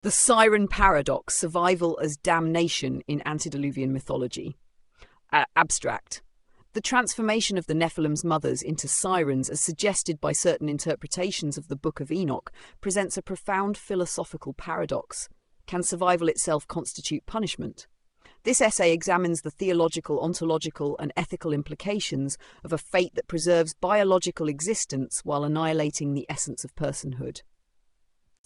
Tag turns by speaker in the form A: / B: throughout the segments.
A: The Siren Paradox, Survival as Damnation in Antediluvian Mythology. Abstract. The transformation of the Nephilim's mothers into sirens, as suggested by certain interpretations of the Book of Enoch, presents a profound philosophical paradox. Can survival itself constitute punishment? This essay examines the theological, ontological, and ethical implications of a fate that preserves biological existence while annihilating the essence of personhood.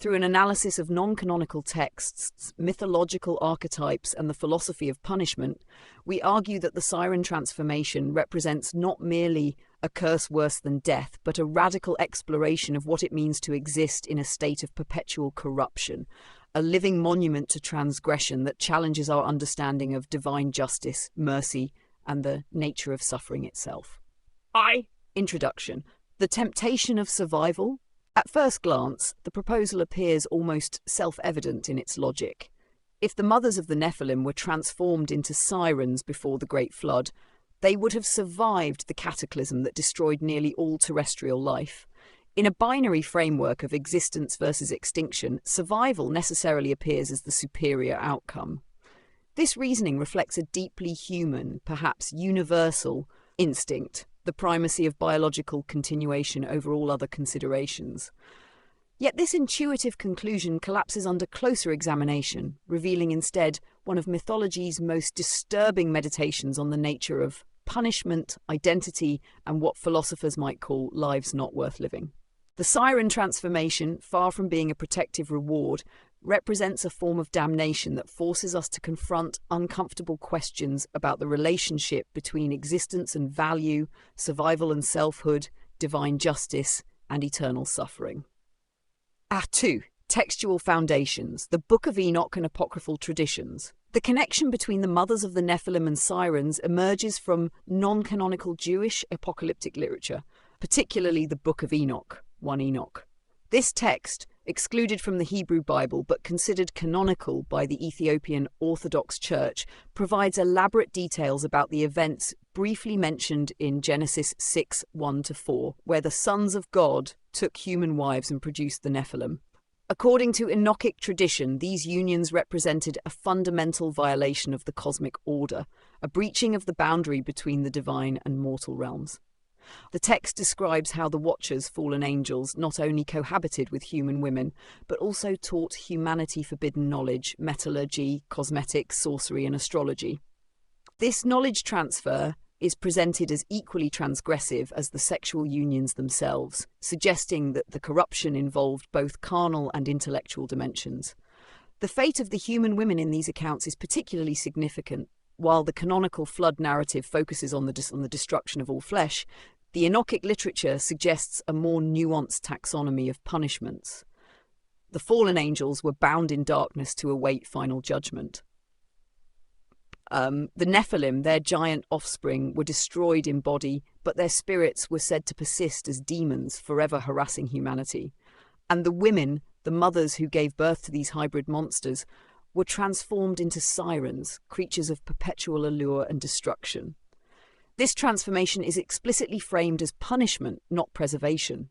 A: Through an analysis of non-canonical texts, mythological archetypes, and the philosophy of punishment, we argue that the siren transformation represents not merely a curse worse than death, but a radical exploration of what it means to exist in a state of perpetual corruption, a living monument to transgression that challenges our understanding of divine justice, mercy, and the nature of suffering itself. Introduction. The temptation of survival. At first glance, the proposal appears almost self-evident in its logic. If the mothers of the Nephilim were transformed into sirens before the Great Flood, they would have survived the cataclysm that destroyed nearly all terrestrial life. In a binary framework of existence versus extinction, survival necessarily appears as the superior outcome. This reasoning reflects a deeply human, perhaps universal, instinct, the primacy of biological continuation over all other considerations. Yet this intuitive conclusion collapses under closer examination, revealing instead one of mythology's most disturbing meditations on the nature of punishment, identity, and what philosophers might call lives not worth living. The siren transformation, far from being a protective reward, represents a form of damnation that forces us to confront uncomfortable questions about the relationship between existence and value, survival and selfhood, divine justice, and eternal suffering. 2. Textual foundations, the Book of Enoch and apocryphal traditions. The connection between the mothers of the Nephilim and sirens emerges from non-canonical Jewish apocalyptic literature, particularly the Book of Enoch, 1 Enoch. This text, excluded from the Hebrew Bible but considered canonical by the Ethiopian Orthodox Church, provides elaborate details about the events briefly mentioned in Genesis 6, 1-4, where the sons of God took human wives and produced the Nephilim. According to Enochic tradition, these unions represented a fundamental violation of the cosmic order, a breaching of the boundary between the divine and mortal realms. The text describes how the Watchers, fallen angels, not only cohabited with human women, but also taught humanity forbidden knowledge, metallurgy, cosmetics, sorcery, and astrology. This knowledge transfer is presented as equally transgressive as the sexual unions themselves, suggesting that the corruption involved both carnal and intellectual dimensions. The fate of the human women in these accounts is particularly significant. While the canonical flood narrative focuses on the destruction of all flesh, the Enochic literature suggests a more nuanced taxonomy of punishments. The fallen angels were bound in darkness to await final judgment. The Nephilim, their giant offspring, were destroyed in body, but their spirits were said to persist as demons, forever harassing humanity. And the women, the mothers who gave birth to these hybrid monsters, were transformed into sirens, creatures of perpetual allure and destruction. This transformation is explicitly framed as punishment, not preservation.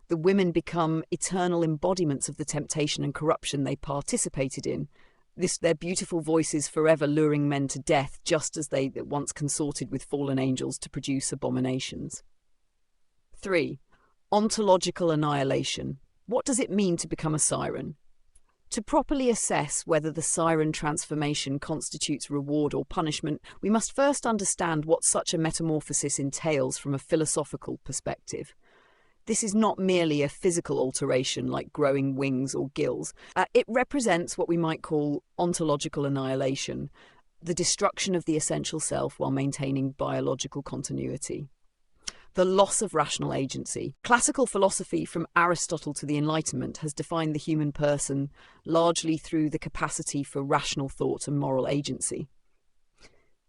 A: The women become eternal embodiments of the temptation and corruption they participated in, their beautiful voices forever luring men to death, just as they once consorted with fallen angels to produce abominations. 3. Ontological annihilation. What does it mean to become a siren? To properly assess whether the siren transformation constitutes reward or punishment, we must first understand what such a metamorphosis entails from a philosophical perspective. This is not merely a physical alteration like growing wings or gills. It represents what we might call ontological annihilation, the destruction of the essential self while maintaining biological continuity. The loss of rational agency. Classical philosophy from Aristotle to the Enlightenment has defined the human person largely through the capacity for rational thought and moral agency.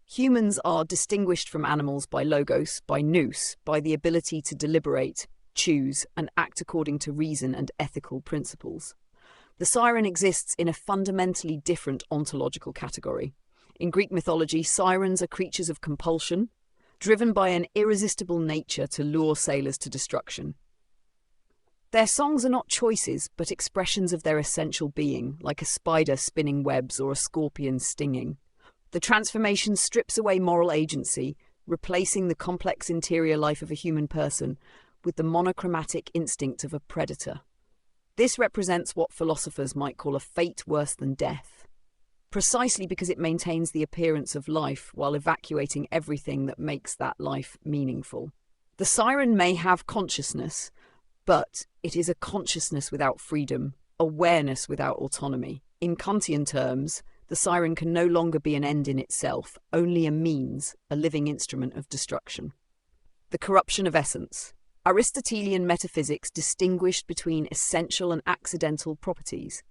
A: Humans are distinguished from animals by logos, by nous, by the ability to deliberate, choose, and act according to reason and ethical principles. The siren exists in a fundamentally different ontological category. In Greek mythology, sirens are creatures of compulsion, driven by an irresistible nature to lure sailors to destruction. Their songs are not choices, but expressions of their essential being, like a spider spinning webs or a scorpion stinging. The transformation strips away moral agency, replacing the complex interior life of a human person with the monochromatic instinct of a predator. This represents what philosophers might call a fate worse than death, precisely because it maintains the appearance of life while evacuating everything that makes that life meaningful. The siren may have consciousness, but it is a consciousness without freedom, awareness without autonomy. In Kantian terms, the siren can no longer be an end in itself, only a means, a living instrument of destruction. The corruption of essence. Aristotelian metaphysics distinguished between essential and accidental properties.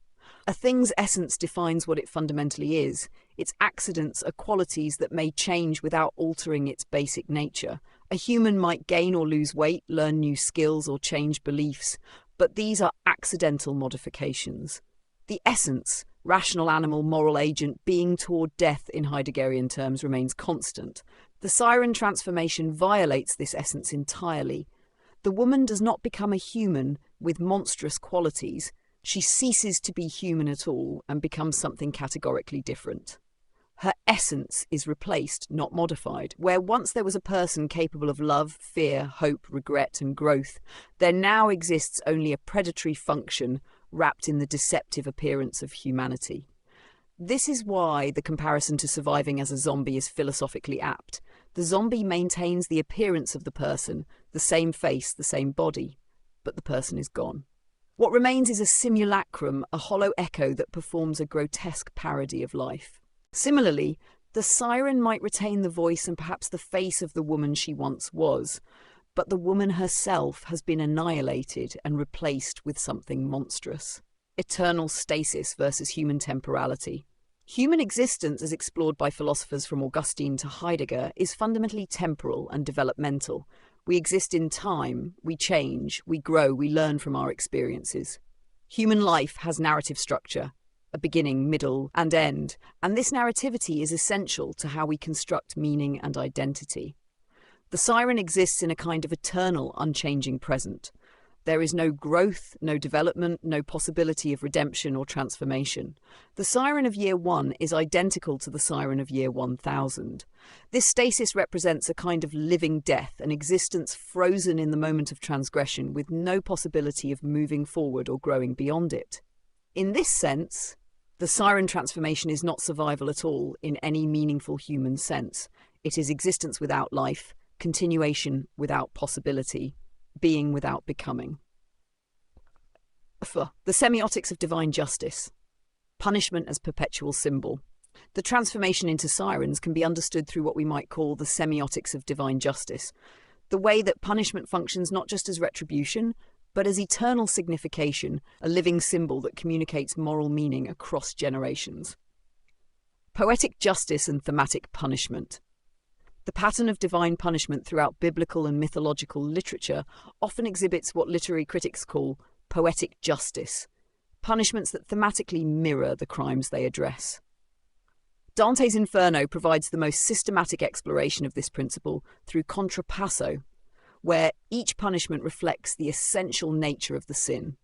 A: A thing's essence defines what it fundamentally is. Its accidents are qualities that may change without altering its basic nature. A human might gain or lose weight, learn new skills, or change beliefs, but these are accidental modifications. The essence, rational animal, moral agent, being toward death in Heideggerian terms, remains constant. The siren transformation violates this essence entirely. The woman does not become a human with monstrous qualities. She ceases to be human at all and becomes something categorically different. Her essence is replaced, not modified. Where once there was a person capable of love, fear, hope, regret, and growth, there now exists only a predatory function wrapped in the deceptive appearance of humanity. This is why the comparison to surviving as a zombie is philosophically apt. The zombie maintains the appearance of the person, the same face, the same body, but the person is gone. What remains is a simulacrum, a hollow echo that performs a grotesque parody of life. Similarly, the siren might retain the voice and perhaps the face of the woman she once was, but the woman herself has been annihilated and replaced with something monstrous. Eternal stasis versus human temporality. Human existence, as explored by philosophers from Augustine to Heidegger, is fundamentally temporal and developmental. We exist in time, we change, we grow, we learn from our experiences. Human life has narrative structure, a beginning, middle, and end, and this narrativity is essential to how we construct meaning and identity. The siren exists in a kind of eternal, unchanging present. There is no growth, no development, no possibility of redemption or transformation. The siren of year one is identical to the siren of year 1000. This stasis represents a kind of living death, an existence frozen in the moment of transgression with no possibility of moving forward or growing beyond it. In this sense, the siren transformation is not survival at all in any meaningful human sense. It is existence without life, continuation without possibility, being without becoming. The semiotics of divine justice. Punishment as perpetual symbol. The transformation into sirens can be understood through what we might call the semiotics of divine justice, the way that punishment functions not just as retribution, but as eternal signification, a living symbol that communicates moral meaning across generations. Poetic justice and thematic punishment. The pattern of divine punishment throughout biblical and mythological literature often exhibits what literary critics call poetic justice, punishments that thematically mirror the crimes they address. Dante's Inferno provides the most systematic exploration of this principle through contrapasso, where each punishment reflects the essential nature of the sin.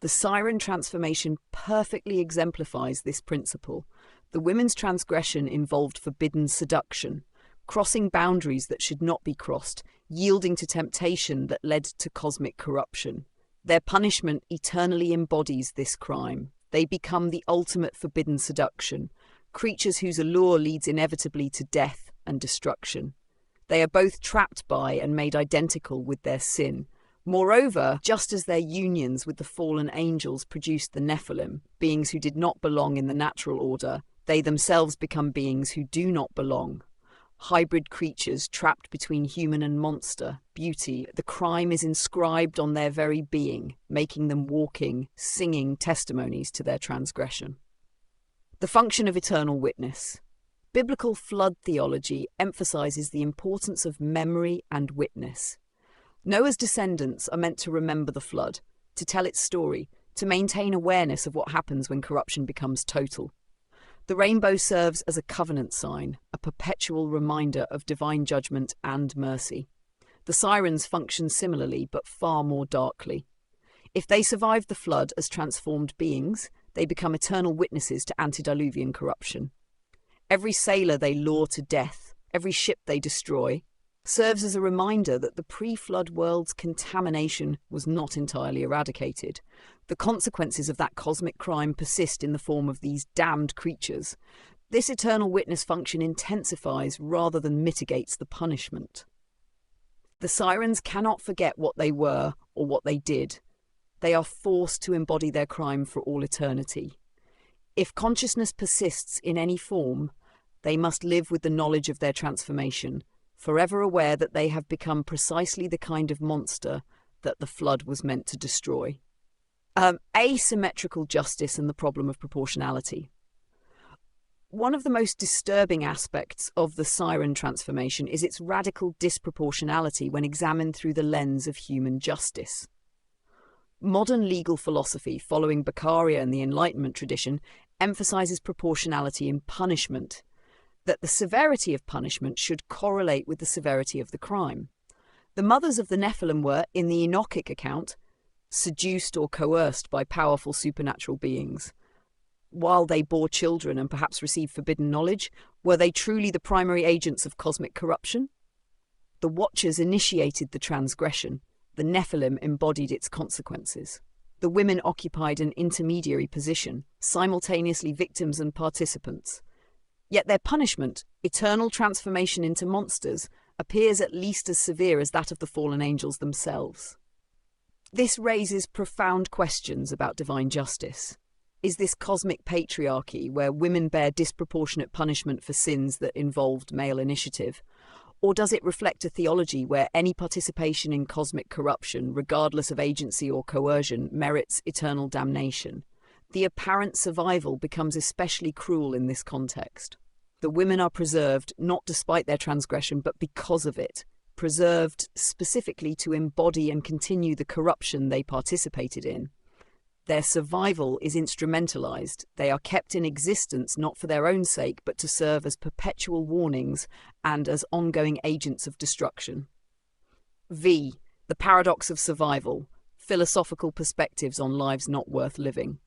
A: The siren transformation perfectly exemplifies this principle. The women's transgression involved forbidden seduction, crossing boundaries that should not be crossed, yielding to temptation that led to cosmic corruption. Their punishment eternally embodies this crime. They become the ultimate forbidden seduction, creatures whose allure leads inevitably to death and destruction. They are both trapped by and made identical with their sin. Moreover, just as their unions with the fallen angels produced the Nephilim, beings who did not belong in the natural order, they themselves become beings who do not belong. Hybrid creatures trapped between human and monster, beauty, the crime is inscribed on their very being, making them walking, singing testimonies to their transgression. The function of eternal witness. Biblical flood theology emphasizes the importance of memory and witness. Noah's descendants are meant to remember the flood, to tell its story, to maintain awareness of what happens when corruption becomes total. The rainbow serves as a covenant sign, a perpetual reminder of divine judgment and mercy. The sirens function similarly, but far more darkly. If they survive the flood as transformed beings, they become eternal witnesses to antediluvian corruption. Every sailor they lure to death, every ship they destroy, serves as a reminder that the pre-flood world's contamination was not entirely eradicated. The consequences of that cosmic crime persist in the form of these damned creatures. This eternal witness function intensifies rather than mitigates the punishment. The sirens cannot forget what they were or what they did. They are forced to embody their crime for all eternity. If consciousness persists in any form, they must live with the knowledge of their transformation, forever aware that they have become precisely the kind of monster that the flood was meant to destroy. Asymmetrical justice and the problem of proportionality. One of the most disturbing aspects of the siren transformation is its radical disproportionality when examined through the lens of human justice. Modern legal philosophy, following Beccaria and the Enlightenment tradition, emphasizes proportionality in punishment, that the severity of punishment should correlate with the severity of the crime. The mothers of the Nephilim were, in the Enochic account, seduced or coerced by powerful supernatural beings. While they bore children and perhaps received forbidden knowledge, were they truly the primary agents of cosmic corruption? The Watchers initiated the transgression. The Nephilim embodied its consequences. The women occupied an intermediary position, simultaneously victims and participants. Yet their punishment, eternal transformation into monsters, appears at least as severe as that of the fallen angels themselves. This raises profound questions about divine justice. Is this cosmic patriarchy, where women bear disproportionate punishment for sins that involved male initiative? Or does it reflect a theology where any participation in cosmic corruption, regardless of agency or coercion, merits eternal damnation? The apparent survival becomes especially cruel in this context. The women are preserved not despite their transgression, but because of it, preserved specifically to embody and continue the corruption they participated in. Their survival is instrumentalized. They are kept in existence not for their own sake, but to serve as perpetual warnings and as ongoing agents of destruction. V. The paradox of survival. Philosophical perspectives on lives not worth living.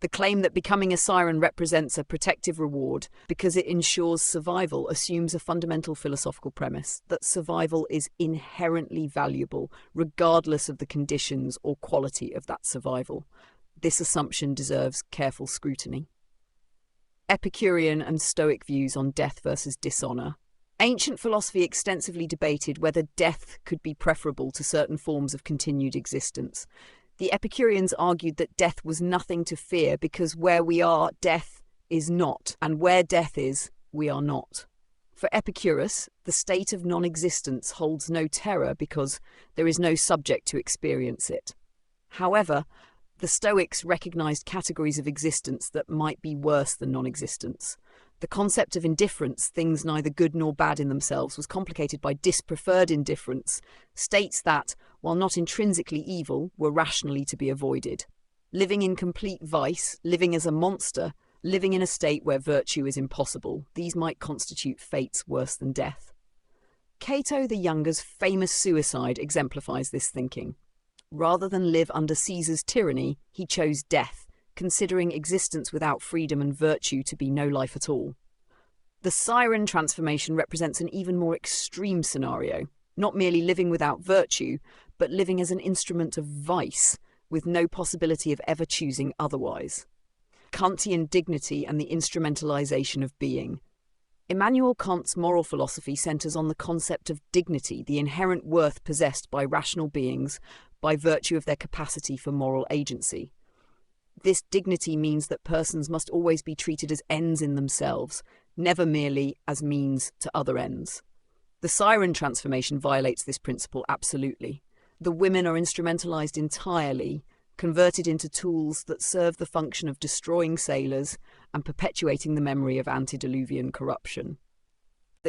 A: The claim that becoming a siren represents a protective reward because it ensures survival assumes a fundamental philosophical premise that survival is inherently valuable, regardless of the conditions or quality of that survival. This assumption deserves careful scrutiny. Epicurean and Stoic views on death versus dishonor. Ancient philosophy extensively debated whether death could be preferable to certain forms of continued existence. The Epicureans argued that death was nothing to fear because where we are, death is not, and where death is, we are not. For Epicurus, the state of non-existence holds no terror because there is no subject to experience it. However, the Stoics recognized categories of existence that might be worse than non-existence. The concept of indifference, things neither good nor bad in themselves, was complicated by dispreferred indifference, states that, while not intrinsically evil, were rationally to be avoided. Living in complete vice, living as a monster, living in a state where virtue is impossible, these might constitute fates worse than death. Cato the Younger's famous suicide exemplifies this thinking. Rather than live under Caesar's tyranny, he chose death, considering existence without freedom and virtue to be no life at all. The siren transformation represents an even more extreme scenario, not merely living without virtue, but living as an instrument of vice, with no possibility of ever choosing otherwise. Kantian dignity and the instrumentalization of being. Immanuel Kant's moral philosophy centers on the concept of dignity, the inherent worth possessed by rational beings by virtue of their capacity for moral agency. This dignity means that persons must always be treated as ends in themselves, never merely as means to other ends. The siren transformation violates this principle absolutely. The women are instrumentalized entirely, converted into tools that serve the function of destroying sailors and perpetuating the memory of antediluvian corruption.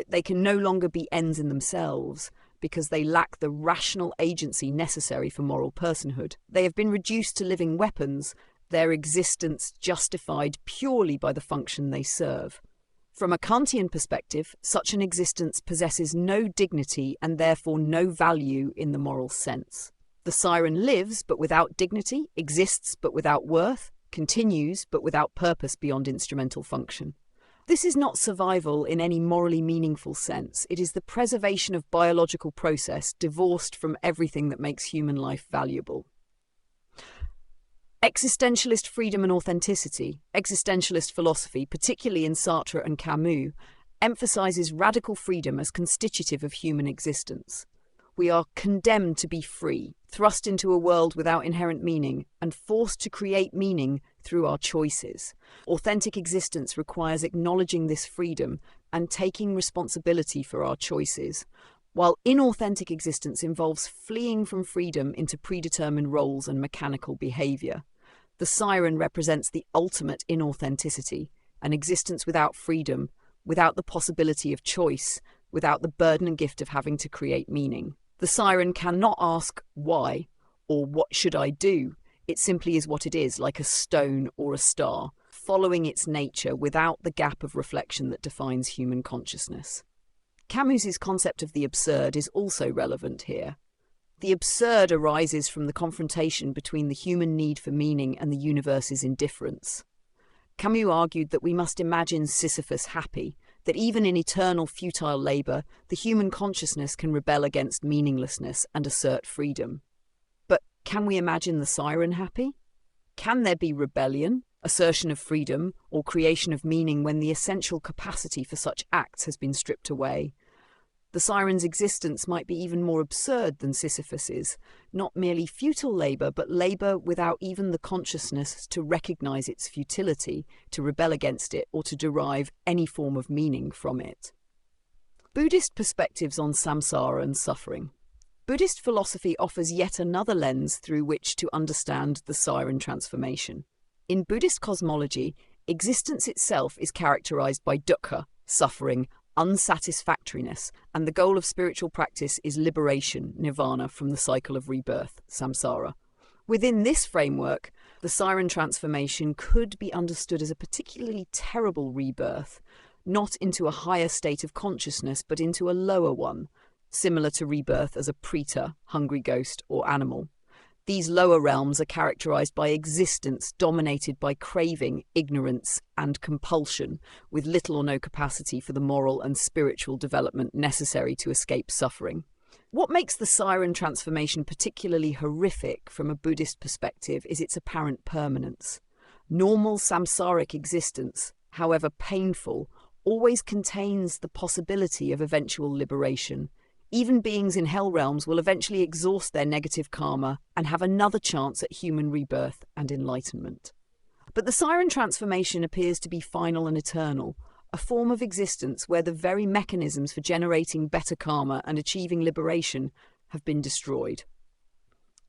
A: They can no longer be ends in themselves because they lack the rational agency necessary for moral personhood. They have been reduced to living weapons, their existence justified purely by the function they serve. From a Kantian perspective, such an existence possesses no dignity and therefore no value in the moral sense. The The siren lives but without dignity, exists but without worth, continues but without purpose beyond instrumental function. This is not survival in any morally meaningful sense. It is the preservation of biological process divorced from everything that makes human life valuable. Existentialist freedom and authenticity, existentialist philosophy, particularly in Sartre and Camus, emphasizes radical freedom as constitutive of human existence. We are condemned to be free, thrust into a world without inherent meaning, and forced to create meaning through our choices. Authentic existence requires acknowledging this freedom and taking responsibility for our choices, while inauthentic existence involves fleeing from freedom into predetermined roles and mechanical behavior. The siren represents the ultimate inauthenticity, an existence without freedom, without the possibility of choice, without the burden and gift of having to create meaning. The siren cannot ask why or what should I do. It simply is what it is, like a stone or a star, following its nature without the gap of reflection that defines human consciousness. Camus's concept of the absurd is also relevant here. The absurd arises from the confrontation between the human need for meaning and the universe's indifference. Camus argued that we must imagine Sisyphus happy, that even in eternal futile labour, the human consciousness can rebel against meaninglessness and assert freedom. But can we imagine the siren happy? Can there be rebellion, assertion of freedom, or creation of meaning when the essential capacity for such acts has been stripped away? The siren's existence might be even more absurd than Sisyphus's, not merely futile labour, but labour without even the consciousness to recognise its futility, to rebel against it, or to derive any form of meaning from it. Buddhist perspectives on samsara and suffering. Buddhist philosophy offers yet another lens through which to understand the siren transformation. In Buddhist cosmology, existence itself is characterised by dukkha, suffering, unsatisfactoriness, and the goal of spiritual practice is liberation, nirvana, from the cycle of rebirth, samsara. Within this framework, the siren transformation could be understood as a particularly terrible rebirth, not into a higher state of consciousness, but into a lower one, similar to rebirth as a preta, hungry ghost, or animal. These lower realms are characterized by existence dominated by craving, ignorance, and compulsion, with little or no capacity for the moral and spiritual development necessary to escape suffering. What makes the siren transformation particularly horrific from a Buddhist perspective is its apparent permanence. Normal samsaric existence, however painful, always contains the possibility of eventual liberation. Even beings in hell realms will eventually exhaust their negative karma and have another chance at human rebirth and enlightenment. But the siren transformation appears to be final and eternal, a form of existence where the very mechanisms for generating better karma and achieving liberation have been destroyed.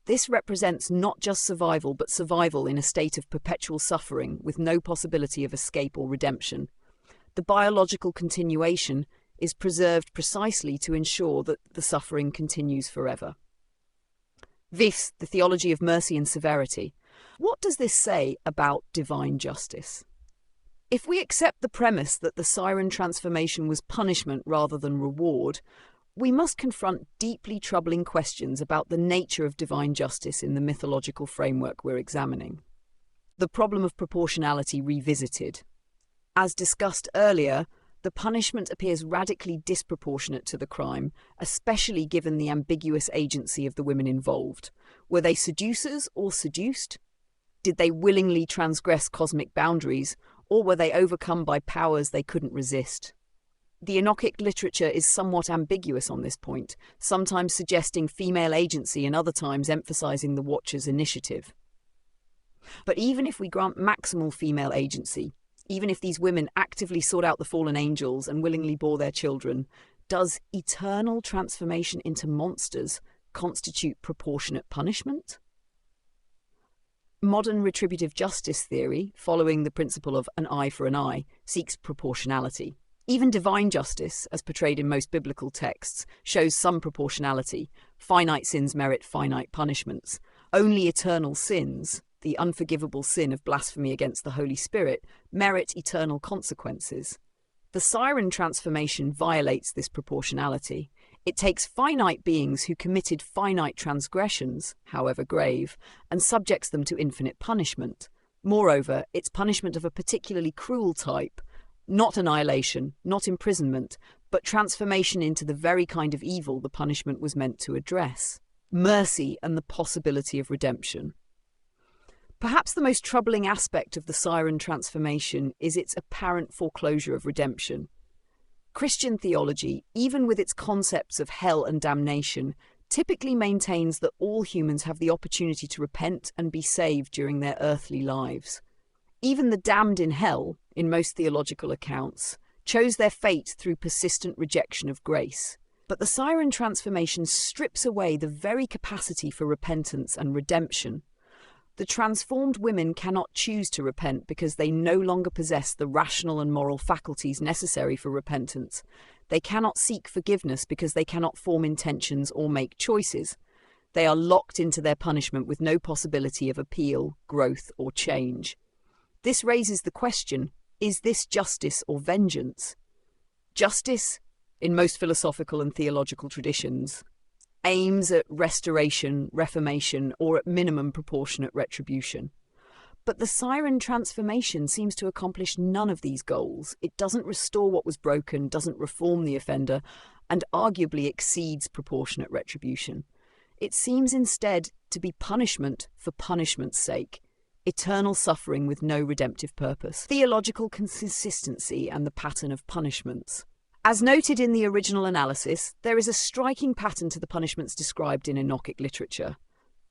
A: This represents not just survival, but survival in a state of perpetual suffering with no possibility of escape or redemption. The biological continuation is preserved precisely to ensure that the suffering continues forever. This, the theology of mercy and severity. What does this say about divine justice? If we accept the premise that the siren transformation was punishment rather than reward, we must confront deeply troubling questions about the nature of divine justice in the mythological framework we're examining. The problem of proportionality revisited. As discussed earlier, the punishment appears radically disproportionate to the crime, especially given the ambiguous agency of the women involved. Were they seducers or seduced? Did they willingly transgress cosmic boundaries, or were they overcome by powers they couldn't resist? The Enochic literature is somewhat ambiguous on this point, sometimes suggesting female agency and other times emphasizing the Watcher's initiative. But even if we grant maximal female agency, even if these women actively sought out the fallen angels and willingly bore their children, does eternal transformation into monsters constitute proportionate punishment? Modern retributive justice theory, following the principle of an eye for an eye, seeks proportionality. Even divine justice, as portrayed in most biblical texts, shows some proportionality. Finite sins merit finite punishments. Only eternal sins, the unforgivable sin of blasphemy against the Holy Spirit, merit eternal consequences. The siren transformation violates this proportionality. It takes finite beings who committed finite transgressions, however grave, and subjects them to infinite punishment. Moreover, it's punishment of a particularly cruel type, not annihilation, not imprisonment, but transformation into the very kind of evil the punishment was meant to address: mercy and the possibility of redemption. Perhaps the most troubling aspect of the siren transformation is its apparent foreclosure of redemption. Christian theology, even with its concepts of hell and damnation, typically maintains that all humans have the opportunity to repent and be saved during their earthly lives. Even the damned in hell, in most theological accounts, chose their fate through persistent rejection of grace. But the siren transformation strips away the very capacity for repentance and redemption. The transformed women cannot choose to repent because they no longer possess the rational and moral faculties necessary for repentance. They cannot seek forgiveness because they cannot form intentions or make choices. They are locked into their punishment with no possibility of appeal, growth, or change. This raises the question, is this justice or vengeance? Justice, in most philosophical and theological traditions, aims at restoration, reformation, or at minimum proportionate retribution. But the siren transformation seems to accomplish none of these goals. It doesn't restore what was broken, doesn't reform the offender, and arguably exceeds proportionate retribution. It seems instead to be punishment for punishment's sake, eternal suffering with no redemptive purpose, theological consistency and the pattern of punishments. As noted in the original analysis, there is a striking pattern to the punishments described in Enochic literature.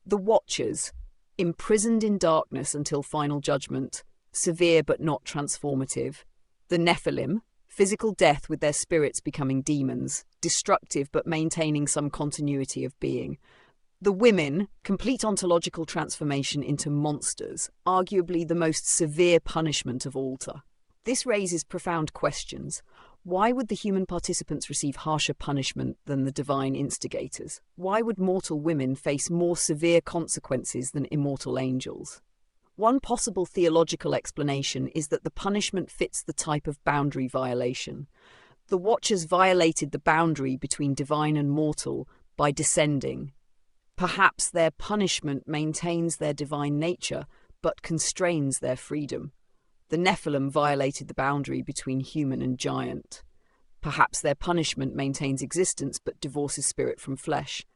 A: The Watchers, imprisoned in darkness until final judgment, severe but not transformative. The Nephilim, physical death with their spirits becoming demons, destructive but maintaining some continuity of being. The Women, complete ontological transformation into monsters, arguably the most severe punishment of Altar. This raises profound questions. Why would the human participants receive harsher punishment than the divine instigators? Why would mortal women face more severe consequences than immortal angels? One possible theological explanation is that the punishment fits the type of boundary violation. The Watchers violated the boundary between divine and mortal by descending. Perhaps their punishment maintains their divine nature, but constrains their freedom. The Nephilim violated the boundary between human and giant. Perhaps their punishment maintains existence but divorces spirit from flesh.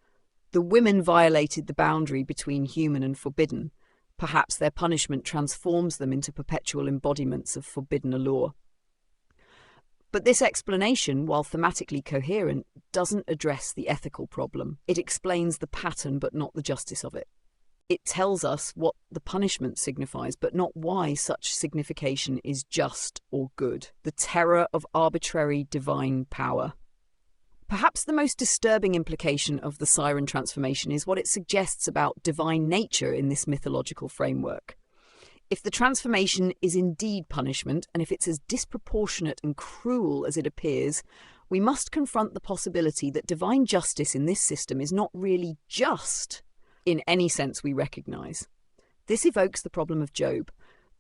A: The Women violated the boundary between human and forbidden. Perhaps their punishment transforms them into perpetual embodiments of forbidden allure. But this explanation, while thematically coherent, doesn't address the ethical problem. It explains the pattern but not the justice of it. It tells us what the punishment signifies, but not why such signification is just or good. The terror of arbitrary divine power. Perhaps the most disturbing implication of the siren transformation is what it suggests about divine nature in this mythological framework. If the transformation is indeed punishment, and if it's as disproportionate and cruel as it appears, we must confront the possibility that divine justice in this system is not really just in any sense we recognize. This evokes the problem of Job,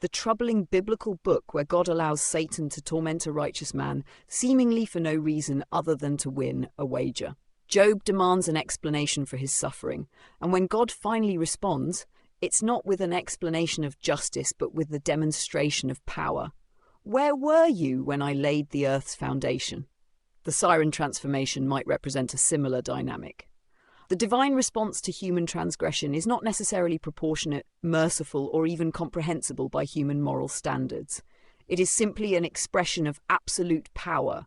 A: the troubling biblical book where God allows Satan to torment a righteous man, seemingly for no reason other than to win a wager. Job demands an explanation for his suffering, and when God finally responds, it's not with an explanation of justice, but with the demonstration of power. Where were you when I laid the earth's foundation? The siren transformation might represent a similar dynamic. The divine response to human transgression is not necessarily proportionate, merciful, or even comprehensible by human moral standards. It is simply an expression of absolute power,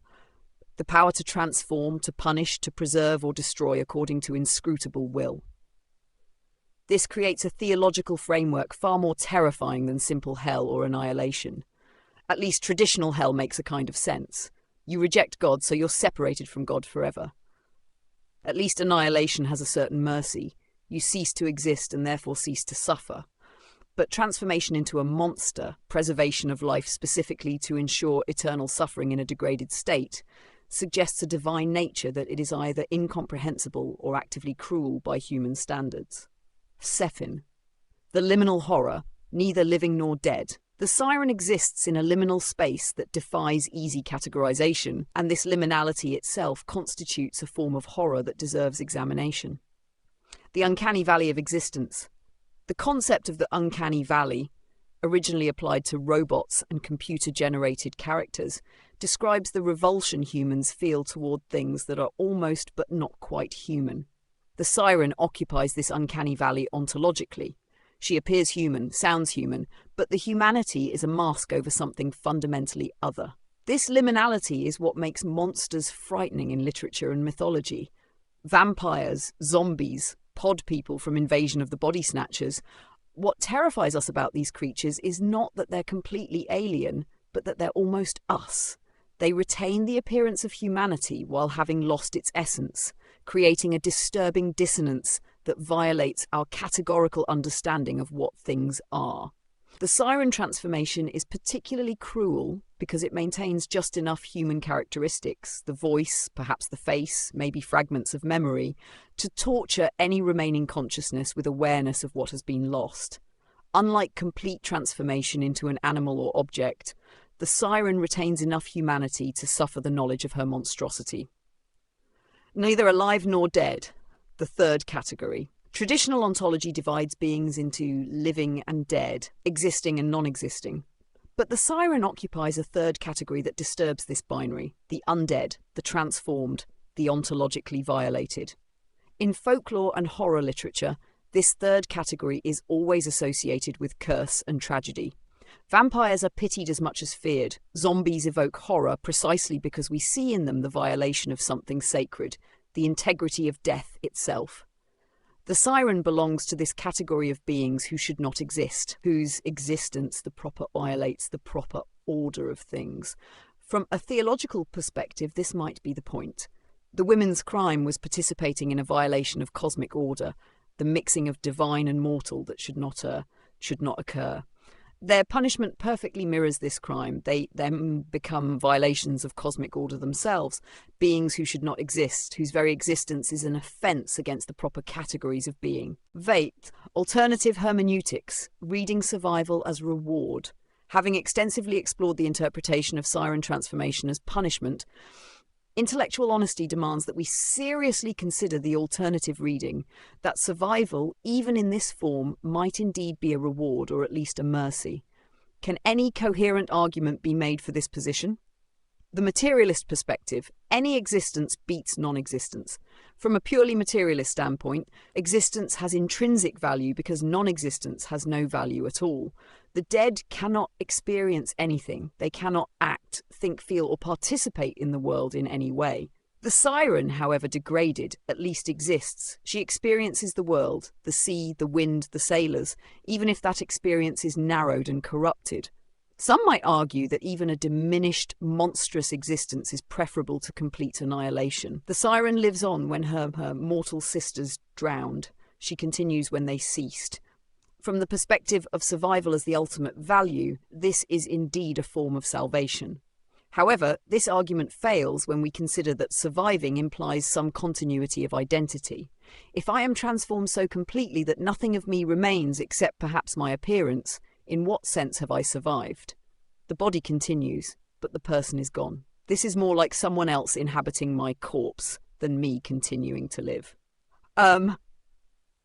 A: the power to transform, to punish, to preserve, or destroy according to inscrutable will. This creates a theological framework far more terrifying than simple hell or annihilation. At least traditional hell makes a kind of sense. You reject God, so you're separated from God forever. At least annihilation has a certain mercy. You cease to exist and therefore cease to suffer. But transformation into a monster, preservation of life specifically to ensure eternal suffering in a degraded state, suggests a divine nature that it is either incomprehensible or actively cruel by human standards. Sephin, the liminal horror, neither living nor dead, The siren exists in a liminal space that defies easy categorization, and this liminality itself constitutes a form of horror that deserves examination. The uncanny valley of existence. The concept of the uncanny valley, originally applied to robots and computer-generated characters, describes the revulsion humans feel toward things that are almost but not quite human. The siren occupies this uncanny valley ontologically. She appears human, sounds human, but the humanity is a mask over something fundamentally other. This liminality is what makes monsters frightening in literature and mythology. Vampires, zombies, pod people from Invasion of the Body Snatchers. What terrifies us about these creatures is not that they're completely alien, but that they're almost us. They retain the appearance of humanity while having lost its essence, creating a disturbing dissonance that violates our categorical understanding of what things are. The siren transformation is particularly cruel because it maintains just enough human characteristics, the voice, perhaps the face, maybe fragments of memory, to torture any remaining consciousness with awareness of what has been lost. Unlike complete transformation into an animal or object, the siren retains enough humanity to suffer the knowledge of her monstrosity. Neither alive nor dead, the third category. Traditional ontology divides beings into living and dead, existing and non-existing. But the siren occupies a third category that disturbs this binary: the undead, the transformed, the ontologically violated. In folklore and horror literature, this third category is always associated with curse and tragedy. Vampires are pitied as much as feared. Zombies evoke horror precisely because we see in them the violation of something sacred, the integrity of death itself. The siren belongs to this category of beings who should not exist, whose existence the proper violates the proper order of things. From a theological perspective, this might be the point. The women's crime was participating in a violation of cosmic order, the mixing of divine and mortal that should not occur. Their punishment perfectly mirrors this crime. They then become violations of cosmic order themselves, beings who should not exist, whose very existence is an offence against the proper categories of being. Veit, alternative hermeneutics, reading survival as reward. Having extensively explored the interpretation of siren transformation as punishment, intellectual honesty demands that we seriously consider the alternative reading, that survival, even in this form, might indeed be a reward or at least a mercy. Can any coherent argument be made for this position? The materialist perspective, any existence beats non-existence. From a purely materialist standpoint, existence has intrinsic value because non-existence has no value at all. The dead cannot experience anything. They cannot act, think, feel, or participate in the world in any way. The siren, however degraded, at least exists. She experiences the world, the sea, the wind, the sailors, even if that experience is narrowed and corrupted. Some might argue that even a diminished, monstrous existence is preferable to complete annihilation. The siren lives on when her mortal sisters drowned. She continues when they ceased. From the perspective of survival as the ultimate value, this is indeed a form of salvation. However, this argument fails when we consider that surviving implies some continuity of identity. If I am transformed so completely that nothing of me remains except perhaps my appearance, in what sense have I survived? The body continues, but the person is gone. This is more like someone else inhabiting my corpse than me continuing to live.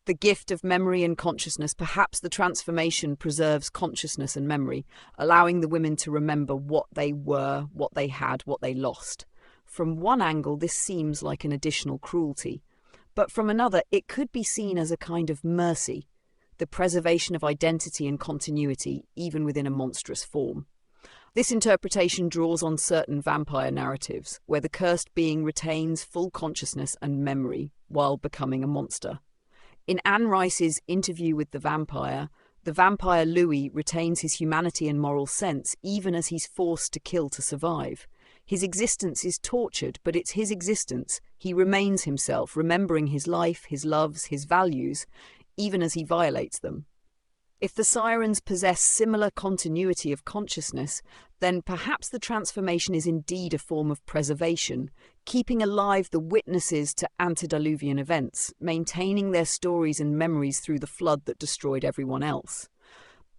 A: The gift of memory and consciousness, perhaps the transformation preserves consciousness and memory, allowing the women to remember what they were, what they had, what they lost. From one angle, this seems like an additional cruelty, but from another, it could be seen as a kind of mercy, the preservation of identity and continuity, even within a monstrous form. This interpretation draws on certain vampire narratives, where the cursed being retains full consciousness and memory while becoming a monster. In Anne Rice's Interview with the Vampire Louis retains his humanity and moral sense even as he's forced to kill to survive. His existence is tortured, but it's his existence. He remains himself, remembering his life, his loves, his values, even as he violates them. If the sirens possess similar continuity of consciousness, then perhaps the transformation is indeed a form of preservation, keeping alive the witnesses to antediluvian events, maintaining their stories and memories through the flood that destroyed everyone else.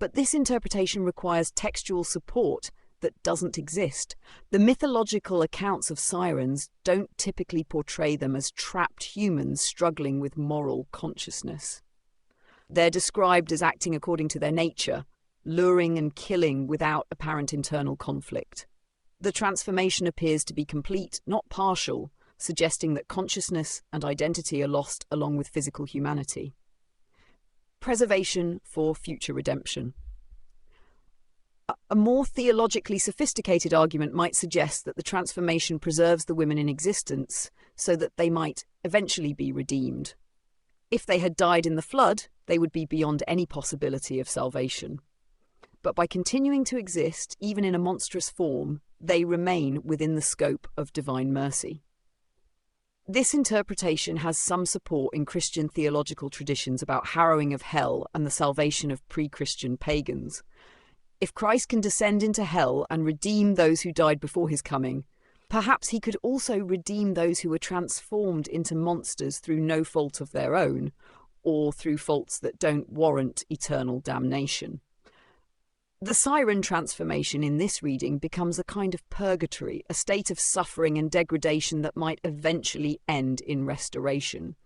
A: But this interpretation requires textual support that doesn't exist. The mythological accounts of sirens don't typically portray them as trapped humans struggling with moral consciousness. They're described as acting according to their nature, luring and killing without apparent internal conflict. The transformation appears to be complete, not partial, suggesting that consciousness and identity are lost along with physical humanity. Preservation for future redemption. A more theologically sophisticated argument might suggest that the transformation preserves the women in existence so that they might eventually be redeemed. If they had died in the flood, they would be beyond any possibility of salvation. But by continuing to exist, even in a monstrous form, they remain within the scope of divine mercy. This interpretation has some support in Christian theological traditions about harrowing of hell and the salvation of pre-Christian pagans. If Christ can descend into hell and redeem those who died before his coming, perhaps he could also redeem those who were transformed into monsters through no fault of their own, or through faults that don't warrant eternal damnation. The siren transformation in this reading becomes a kind of purgatory, a state of suffering and degradation that might eventually end in restoration.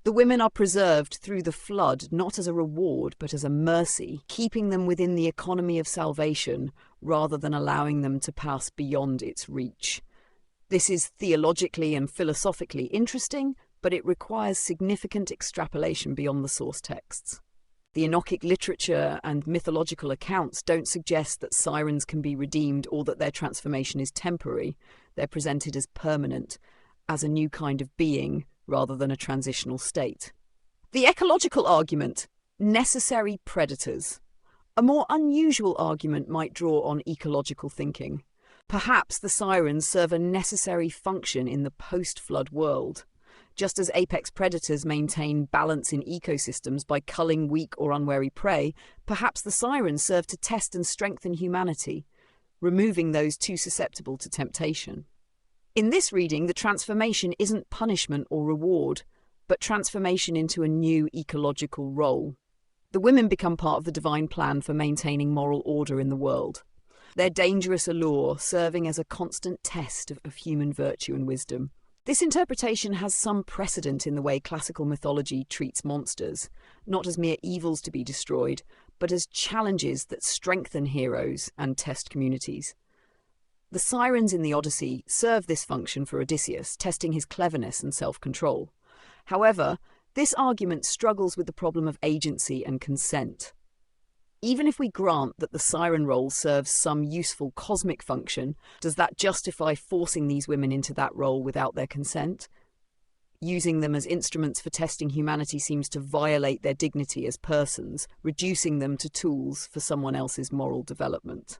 A: The women are preserved through the flood not as a reward but as a mercy, keeping them within the economy of salvation rather than allowing them to pass beyond its reach. This is theologically and philosophically interesting, but it requires significant extrapolation beyond the source texts. The Enochic literature and mythological accounts don't suggest that sirens can be redeemed or that their transformation is temporary. They're presented as permanent, as a new kind of being, rather than a transitional state. The ecological argument, necessary predators. A more unusual argument might draw on ecological thinking. Perhaps the sirens serve a necessary function in the post-flood world. Just as apex predators maintain balance in ecosystems by culling weak or unwary prey, perhaps the sirens serve to test and strengthen humanity, removing those too susceptible to temptation. In this reading, the transformation isn't punishment or reward, but transformation into a new ecological role. The women become part of the divine plan for maintaining moral order in the world. Their dangerous allure serving as a constant test of human virtue and wisdom. This interpretation has some precedent in the way classical mythology treats monsters, not as mere evils to be destroyed, but as challenges that strengthen heroes and test communities. The sirens in the Odyssey serve this function for Odysseus, testing his cleverness and self-control. However, this argument struggles with the problem of agency and consent. Even if we grant that the siren role serves some useful cosmic function, does that justify forcing these women into that role without their consent? Using them as instruments for testing humanity seems to violate their dignity as persons, reducing them to tools for someone else's moral development.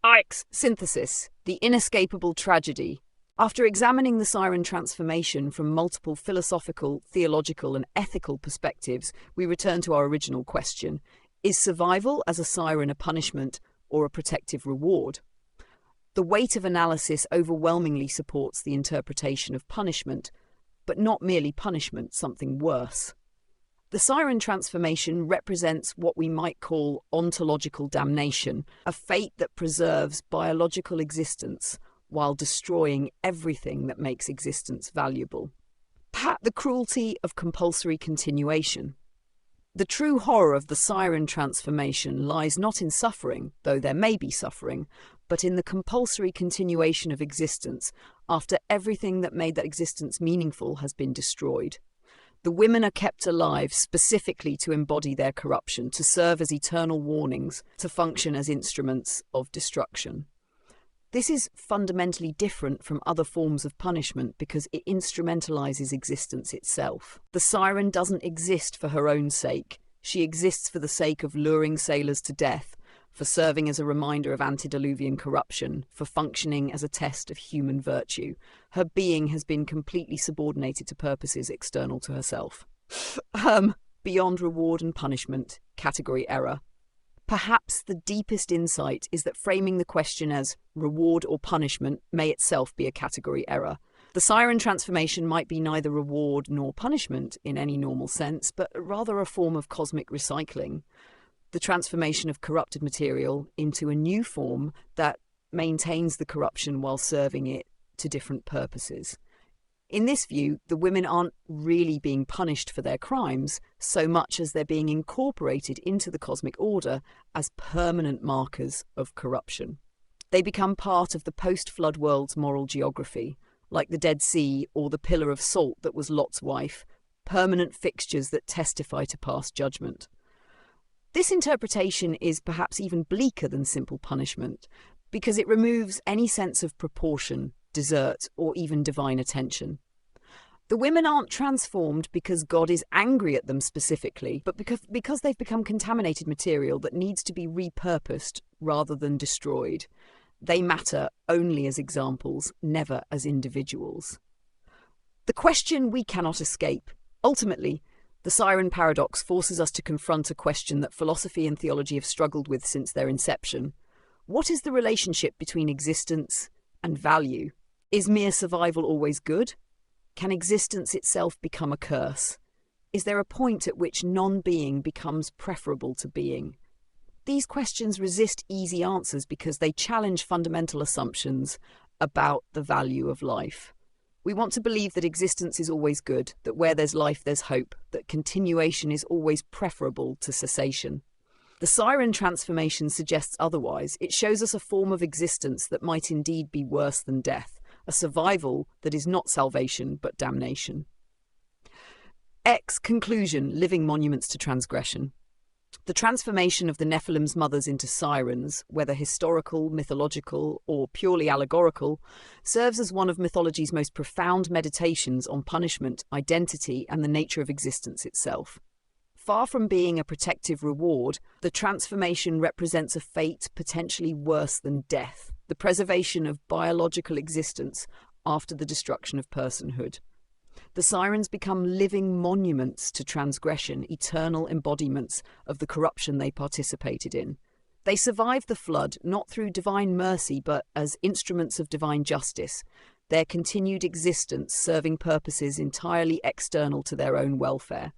A: Ike's synthesis, the inescapable tragedy. After examining the siren transformation from multiple philosophical, theological, and ethical perspectives, we return to our original question. Is survival as a siren a punishment or a protective reward? The weight of analysis overwhelmingly supports the interpretation of punishment, but not merely punishment, something worse. The siren transformation represents what we might call ontological damnation, a fate that preserves biological existence while destroying everything that makes existence valuable. The cruelty of compulsory continuation. The true horror of the siren transformation lies not in suffering, though there may be suffering, but in the compulsory continuation of existence after everything that made that existence meaningful has been destroyed. The women are kept alive specifically to embody their corruption, to serve as eternal warnings, to function as instruments of destruction. This is fundamentally different from other forms of punishment because it instrumentalizes existence itself. The siren doesn't exist for her own sake. She exists for the sake of luring sailors to death, for serving as a reminder of antediluvian corruption, for functioning as a test of human virtue. Her being has been completely subordinated to purposes external to herself. Beyond reward and punishment, category error. Perhaps the deepest insight is that framing the question as reward or punishment may itself be a category error. The siren transformation might be neither reward nor punishment in any normal sense, but rather a form of cosmic recycling. the transformation of corrupted material into a new form that maintains the corruption while serving it to different purposes. In this view, the women aren't really being punished for their crimes so much as they're being incorporated into the cosmic order as permanent markers of corruption. They become part of the post-flood world's moral geography, like the Dead Sea or the pillar of salt that was Lot's wife, permanent fixtures that testify to past judgment. This interpretation is perhaps even bleaker than simple punishment, because it removes any sense of proportion, desert, or even divine attention. The women aren't transformed because God is angry at them specifically, but because they've become contaminated material that needs to be repurposed rather than destroyed. They matter only as examples, never as individuals. The question we cannot escape. Ultimately, the Siren paradox forces us to confront a question that philosophy and theology have struggled with since their inception. What is the relationship between existence and value? Is mere survival always good? Can existence itself become a curse? Is there a point at which non-being becomes preferable to being? These questions resist easy answers because they challenge fundamental assumptions about the value of life. We want to believe that existence is always good, that where there's life there's hope, that continuation is always preferable to cessation. The Siren transformation suggests otherwise. It shows us a form of existence that might indeed be worse than death, a survival that is not salvation but damnation. Conclusion, living monuments to transgression. The transformation of the Nephilim's mothers into sirens, whether historical, mythological, or purely allegorical, serves as one of mythology's most profound meditations on punishment, identity, and the nature of existence itself. Far from being a protective reward, the transformation represents a fate potentially worse than death, the preservation of biological existence after the destruction of personhood. The sirens become living monuments to transgression, eternal embodiments of the corruption they participated in. They survived the flood not through divine mercy but as instruments of divine justice, their continued existence serving purposes entirely external to their own welfare.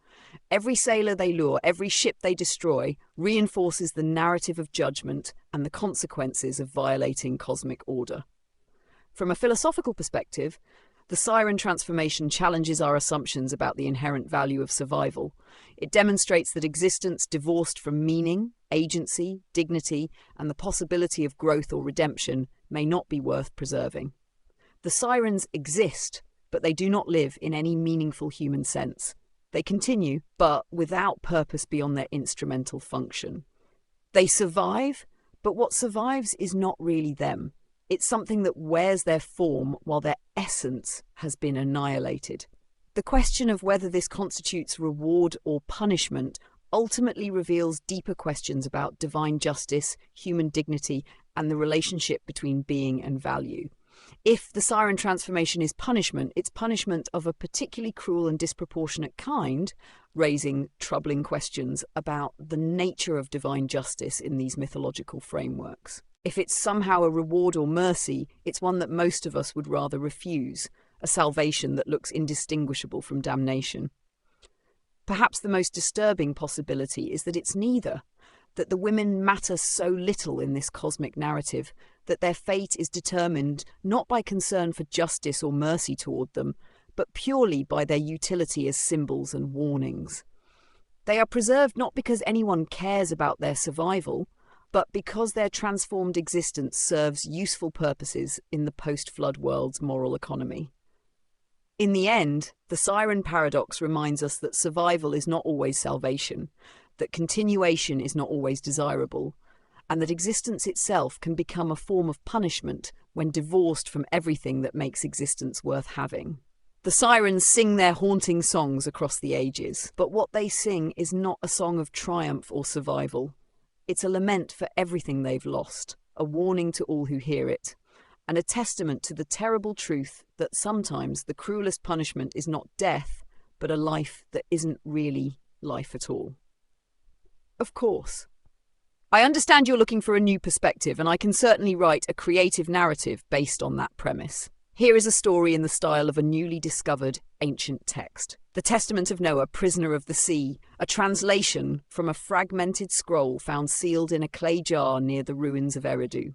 A: Every sailor they lure, every ship they destroy, reinforces the narrative of judgment and the consequences of violating cosmic order. From a philosophical perspective, the Siren transformation challenges our assumptions about the inherent value of survival. It demonstrates that existence divorced from meaning, agency, dignity, and the possibility of growth or redemption may not be worth preserving. The sirens exist, but they do not live in any meaningful human sense. They continue, but without purpose beyond their instrumental function. They survive, but what survives is not really them. It's something that wears their form while their essence has been annihilated. The question of whether this constitutes reward or punishment ultimately reveals deeper questions about divine justice, human dignity, and the relationship between being and value. If the Siren transformation is punishment, it's punishment of a particularly cruel and disproportionate kind, raising troubling questions about the nature of divine justice in these mythological frameworks. If it's somehow a reward or mercy, it's one that most of us would rather refuse, a salvation that looks indistinguishable from damnation. Perhaps the most disturbing possibility is that it's neither, that the women matter so little in this cosmic narrative that their fate is determined not by concern for justice or mercy toward them, but purely by their utility as symbols and warnings. They are preserved not because anyone cares about their survival, but because their transformed existence serves useful purposes in the post-flood world's moral economy. In the end, the Siren paradox reminds us that survival is not always salvation, that continuation is not always desirable, and that existence itself can become a form of punishment when divorced from everything that makes existence worth having. The sirens sing their haunting songs across the ages, but what they sing is not a song of triumph or survival. It's a lament for everything they've lost, a warning to all who hear it, and a testament to the terrible truth that sometimes the cruelest punishment is not death, but a life that isn't really life at all. Of course, I understand you're looking for a new perspective, and I can certainly write a creative narrative based on that premise. Here is a story in the style of a newly discovered ancient text. The Testament of Noah, Prisoner of the Sea, a translation from a fragmented scroll found sealed in a clay jar near the ruins of Eridu.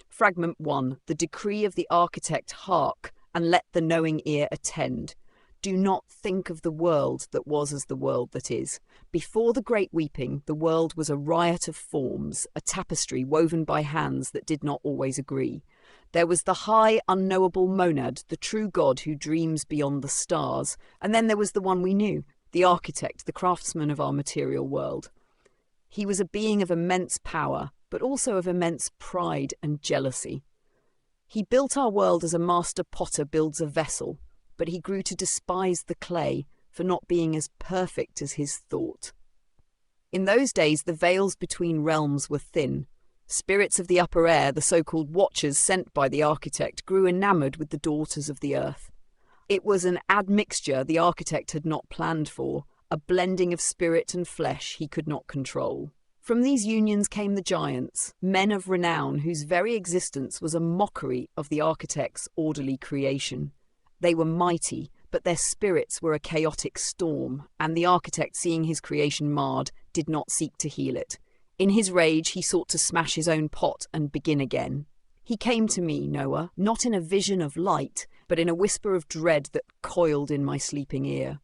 A: Fragment 1. The decree of the architect, hark, and let the knowing ear attend. Do not think of the world that was as the world that is. Before the great weeping, the world was a riot of forms, a tapestry woven by hands that did not always agree. There was the high, unknowable monad, the true God who dreams beyond the stars, and then there was the one we knew, the architect, the craftsman of our material world. He was a being of immense power, but also of immense pride and jealousy. He built our world as a master potter builds a vessel, but he grew to despise the clay for not being as perfect as his thought. In those days, the veils between realms were thin. Spirits of the upper air, the so-called watchers sent by the architect, grew enamoured with the daughters of the earth. It was an admixture the architect had not planned for, a blending of spirit and flesh he could not control. From these unions came the giants, men of renown whose very existence was a mockery of the architect's orderly creation. They were mighty, but their spirits were a chaotic storm, and the architect, seeing his creation marred, did not seek to heal it. In his rage, he sought to smash his own pot and begin again. He came to me, Noah, not in a vision of light, but in a whisper of dread that coiled in my sleeping ear.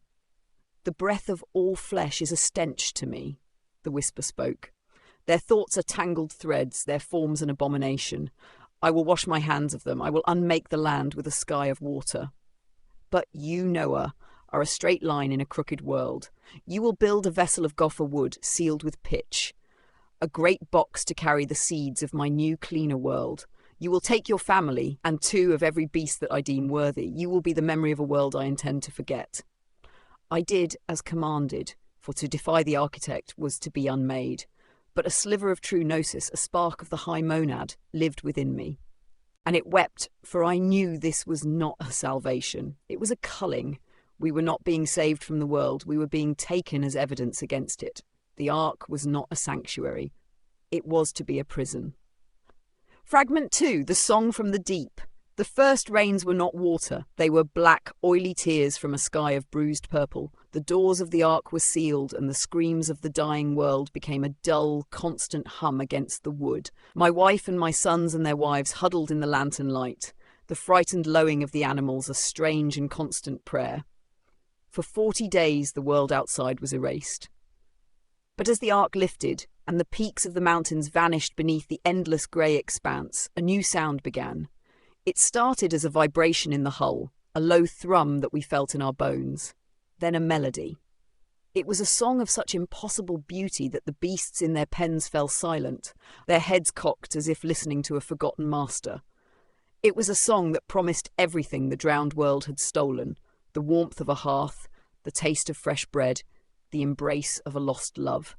A: The breath of all flesh is a stench to me, the whisper spoke. Their thoughts are tangled threads, their forms an abomination. I will wash my hands of them, I will unmake the land with a sky of water. But you, Noah, are a straight line in a crooked world. You will build a vessel of gopher wood sealed with pitch, a great box to carry the seeds of my new, cleaner world. You will take your family and 2 of every beast that I deem worthy. You will be the memory of a world I intend to forget. I did as commanded, for to defy the architect was to be unmade. But a sliver of true gnosis, a spark of the high monad, lived within me. And it wept, for I knew this was not a salvation. It was a culling. We were not being saved from the world. We were being taken as evidence against it. The ark was not a sanctuary. It was to be a prison. Fragment 2, the song from the deep. The first rains were not water. They were black, oily tears from a sky of bruised purple. The doors of the ark were sealed, and the screams of the dying world became a dull, constant hum against the wood. My wife and my sons and their wives huddled in the lantern light. The frightened lowing of the animals a strange and constant prayer. For 40 days the world outside was erased. But as the ark lifted, and the peaks of the mountains vanished beneath the endless grey expanse, a new sound began. It started as a vibration in the hull, a low thrum that we felt in our bones, then a melody. It was a song of such impossible beauty that the beasts in their pens fell silent, their heads cocked as if listening to a forgotten master. It was a song that promised everything the drowned world had stolen, the warmth of a hearth, the taste of fresh bread, the embrace of a lost love.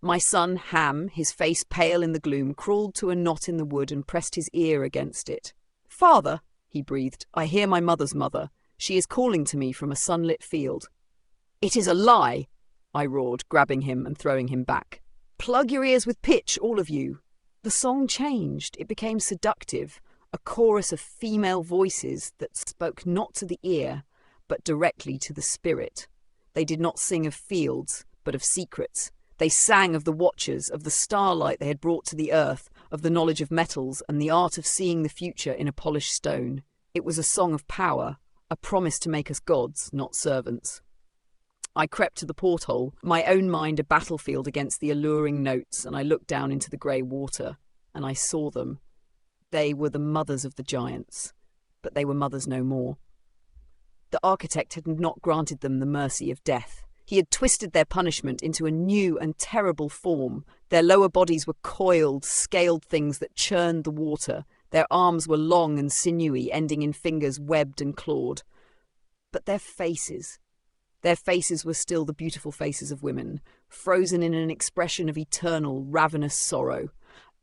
A: My son, Ham, his face pale in the gloom, crawled to a knot in the wood and pressed his ear against it. "Father," he breathed, "I hear my mother's mother. She is calling to me from a sunlit field." "It is a lie," I roared, grabbing him and throwing him back. "Plug your ears with pitch, all of you." The song changed. It became seductive, a chorus of female voices that spoke not to the ear, but directly to the spirit. They did not sing of fields, but of secrets. They sang of the watchers, of the starlight they had brought to the earth, of the knowledge of metals and the art of seeing the future in a polished stone. It was a song of power, a promise to make us gods, not servants. I crept to the porthole, my own mind a battlefield against the alluring notes, and I looked down into the grey water, and I saw them. They were the mothers of the giants, but they were mothers no more. The architect had not granted them the mercy of death. He had twisted their punishment into a new and terrible form. Their lower bodies were coiled, scaled things that churned the water. Their arms were long and sinewy, ending in fingers webbed and clawed. But their faces were still the beautiful faces of women, frozen in an expression of eternal, ravenous sorrow.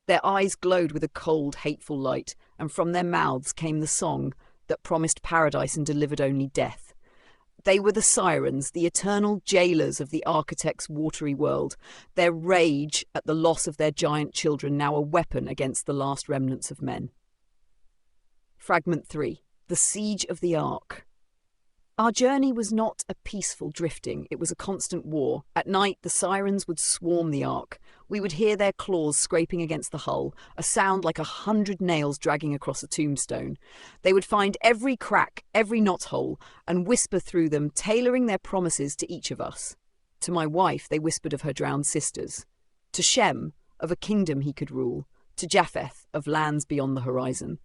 A: Their eyes glowed with a cold, hateful light, and from their mouths came the song that promised paradise and delivered only death. They were the sirens, the eternal jailers of the architect's watery world, their rage at the loss of their giant children now a weapon against the last remnants of men. Fragment 3. The Siege of the Ark. Our journey was not a peaceful drifting, it was a constant war. At night, the sirens would swarm the ark. We would hear their claws scraping against the hull, a sound like 100 nails dragging across a tombstone. They would find every crack, every knothole, and whisper through them, tailoring their promises to each of us. To my wife, they whispered of her drowned sisters. To Shem, of a kingdom he could rule. To Japheth, of lands beyond the horizon.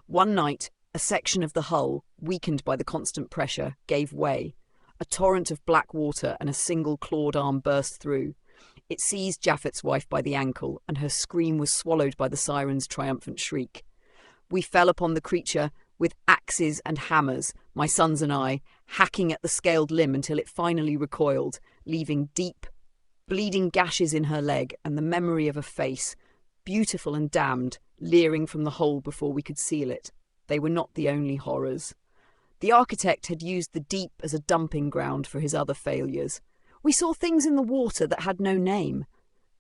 A: One night, a section of the hull, weakened by the constant pressure, gave way. A torrent of black water and a single clawed arm burst through. It seized Japheth's wife by the ankle, and her scream was swallowed by the siren's triumphant shriek. We fell upon the creature with axes and hammers, my sons and I, hacking at the scaled limb until it finally recoiled, leaving deep, bleeding gashes in her leg and the memory of a face, beautiful and damned, leering from the hole before we could seal it. They were not the only horrors. The architect had used the deep as a dumping ground for his other failures. We saw things in the water that had no name.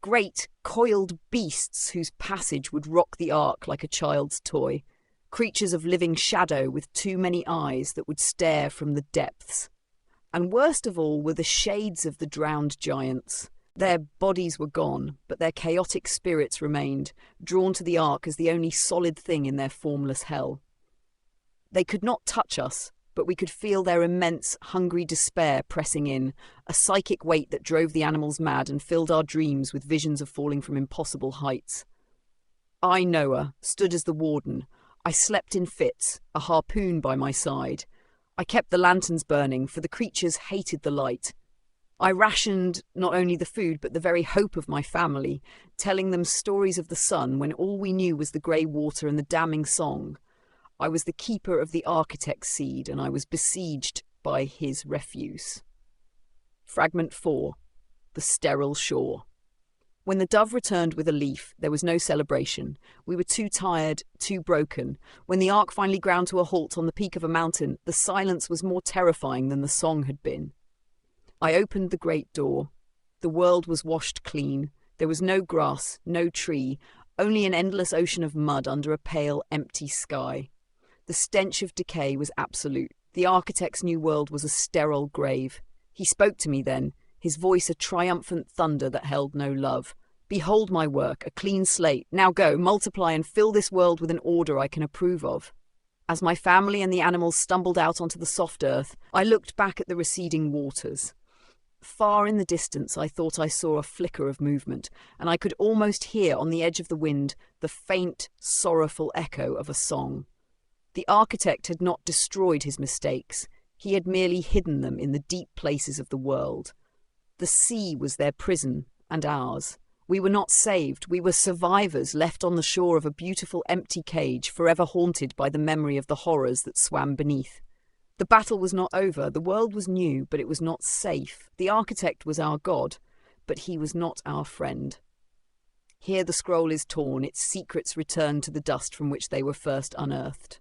A: Great, coiled beasts whose passage would rock the ark like a child's toy. Creatures of living shadow with too many eyes that would stare from the depths. And worst of all were the shades of the drowned giants. Their bodies were gone, but their chaotic spirits remained, drawn to the ark as the only solid thing in their formless hell. They could not touch us, but we could feel their immense, hungry despair pressing in, a psychic weight that drove the animals mad and filled our dreams with visions of falling from impossible heights. I, Noah, stood as the warden. I slept in fits, a harpoon by my side. I kept the lanterns burning, for the creatures hated the light. I rationed not only the food, but the very hope of my family, telling them stories of the sun when all we knew was the grey water and the damning song. I was the keeper of the architect's seed, and I was besieged by his refuse. Fragment 4. The Sterile Shore. When the dove returned with a leaf, there was no celebration. We were too tired, too broken. When the ark finally ground to a halt on the peak of a mountain, the silence was more terrifying than the song had been. I opened the great door. The world was washed clean. There was no grass, no tree, only an endless ocean of mud under a pale, empty sky. The stench of decay was absolute. The architect's new world was a sterile grave. He spoke to me then, his voice a triumphant thunder that held no love. Behold my work, a clean slate. Now go, multiply and fill this world with an order I can approve of. As my family and the animals stumbled out onto the soft earth, I looked back at the receding waters. Far in the distance, I thought I saw a flicker of movement, and I could almost hear on the edge of the wind the faint, sorrowful echo of a song. The architect had not destroyed his mistakes. He had merely hidden them in the deep places of the world. The sea was their prison, and ours. We were not saved. We were survivors left on the shore of a beautiful empty cage, forever haunted by the memory of the horrors that swam beneath. The battle was not over. The world was new, but it was not safe. The architect was our god, but he was not our friend. Here the scroll is torn, its secrets returned to the dust from which they were first unearthed.